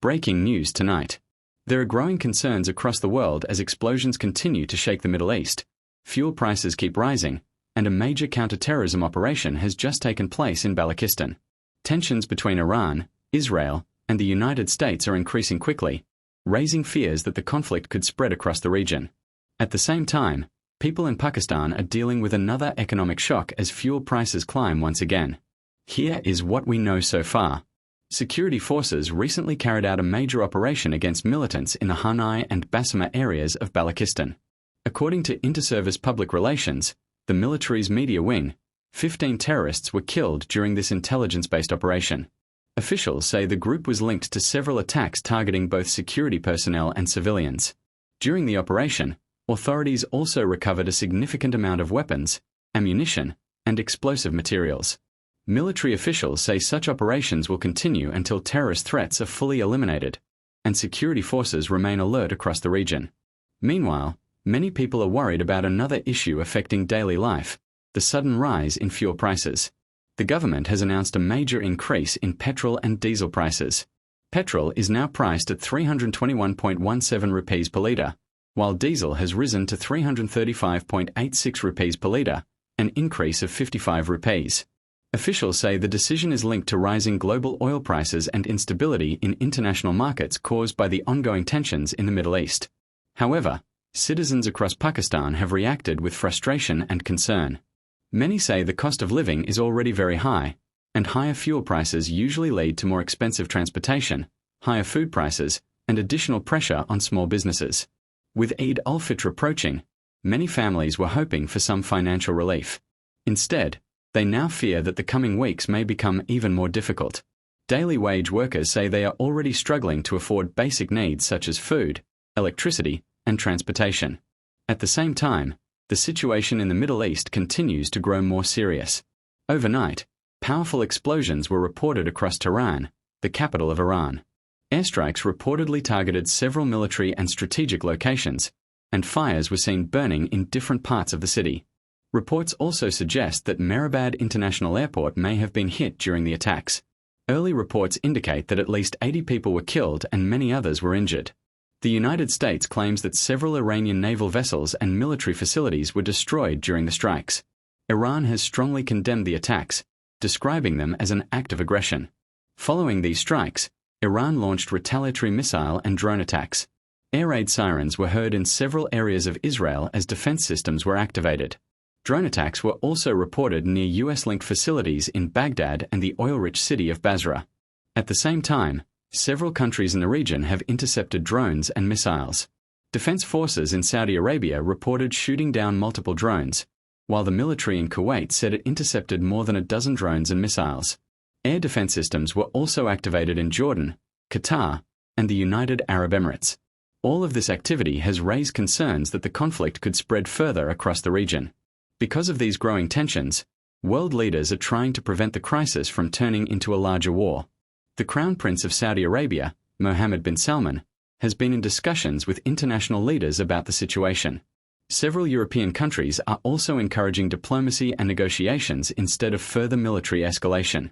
breaking news tonight. There are growing concerns across the world as explosions continue to shake the Middle East. Fuel prices keep rising, and a major counter-terrorism operation has just taken place in Balochistan. Tensions between Iran, Israel, and the United States are increasing quickly, raising fears that the conflict could spread across the region. At the same time, people in Pakistan are dealing with another economic shock as fuel prices climb once again. Here is what we know so far. Security forces recently carried out a major operation against militants in the Hanai and Basama areas of Balochistan. According to Interservice Public Relations, the military's media wing, 15 terrorists were killed during this intelligence-based operation. Officials say the group was linked to several attacks targeting both security personnel and civilians. During the operation, authorities also recovered a significant amount of weapons, ammunition, and explosive materials. Military officials say such operations will continue until terrorist threats are fully eliminated, and security forces remain alert across the region. Meanwhile, many people are worried about another issue affecting daily life: the sudden rise in fuel prices. The government has announced a major increase in petrol and diesel prices. Petrol is now priced at 321.17 rupees per litre, while diesel has risen to 335.86 rupees per litre, an increase of 55 rupees. Officials say the decision is linked to rising global oil prices and instability in international markets caused by the ongoing tensions in the Middle East. However, citizens across Pakistan have reacted with frustration and concern. Many say the cost of living is already very high, and higher fuel prices usually lead to more expensive transportation, higher food prices, and additional pressure on small businesses. With Eid al-Fitr approaching, many families were hoping for some financial relief. Instead, they now fear that the coming weeks may become even more difficult. Daily wage workers say they are already struggling to afford basic needs such as food, electricity, and transportation. At the same time, the situation in the Middle East continues to grow more serious. Overnight, powerful explosions were reported across Tehran, the capital of Iran. Airstrikes reportedly targeted several military and strategic locations, and fires were seen burning in different parts of the city. Reports also suggest that Mehrabad International Airport may have been hit during the attacks. Early reports indicate that at least 80 people were killed and many others were injured. The United States claims that several Iranian naval vessels and military facilities were destroyed during the strikes. Iran has strongly condemned the attacks, describing them as an act of aggression. Following these strikes, Iran launched retaliatory missile and drone attacks. Air raid sirens were heard in several areas of Israel as defense systems were activated. Drone attacks were also reported near U.S.-linked facilities in Baghdad and the oil-rich city of Basra. At the same time, several countries in the region have intercepted drones and missiles. Defense forces in Saudi Arabia reported shooting down multiple drones, while the military in Kuwait said it intercepted more than a dozen drones and missiles. Air defense systems were also activated in Jordan, Qatar, and the United Arab Emirates. All of this activity has raised concerns that the conflict could spread further across the region. Because of these growing tensions, world leaders are trying to prevent the crisis from turning into a larger war. The Crown Prince of Saudi Arabia, Mohammed bin Salman, has been in discussions with international leaders about the situation. Several European countries are also encouraging diplomacy and negotiations instead of further military escalation.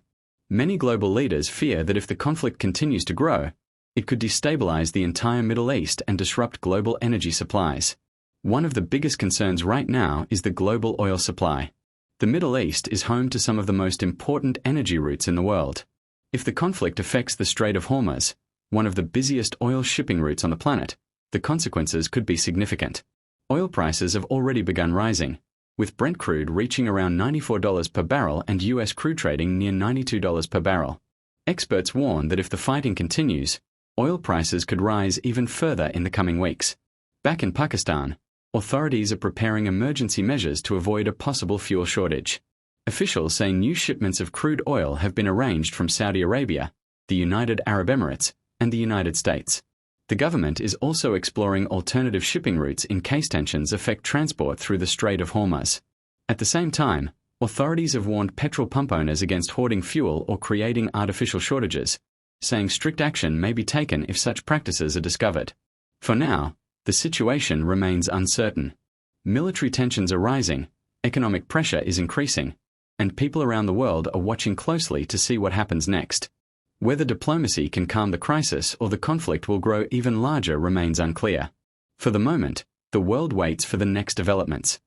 Many global leaders fear that if the conflict continues to grow, it could destabilize the entire Middle East and disrupt global energy supplies. One of the biggest concerns right now is the global oil supply. The Middle East is home to some of the most important energy routes in the world. If the conflict affects the Strait of Hormuz, one of the busiest oil shipping routes on the planet, the consequences could be significant. Oil prices have already begun rising, with Brent crude reaching around $94 per barrel and U.S. crude trading near $92 per barrel. Experts warn that if the fighting continues, oil prices could rise even further in the coming weeks. Back in Pakistan, authorities are preparing emergency measures to avoid a possible fuel shortage. Officials say new shipments of crude oil have been arranged from Saudi Arabia, the United Arab Emirates, and the United States. The government is also exploring alternative shipping routes in case tensions affect transport through the Strait of Hormuz. At the same time, authorities have warned petrol pump owners against hoarding fuel or creating artificial shortages, saying strict action may be taken if such practices are discovered. For now, the situation remains uncertain. Military tensions are rising, economic pressure is increasing, and people around the world are watching closely to see what happens next. Whether diplomacy can calm the crisis or the conflict will grow even larger remains unclear. For the moment, the world waits for the next developments.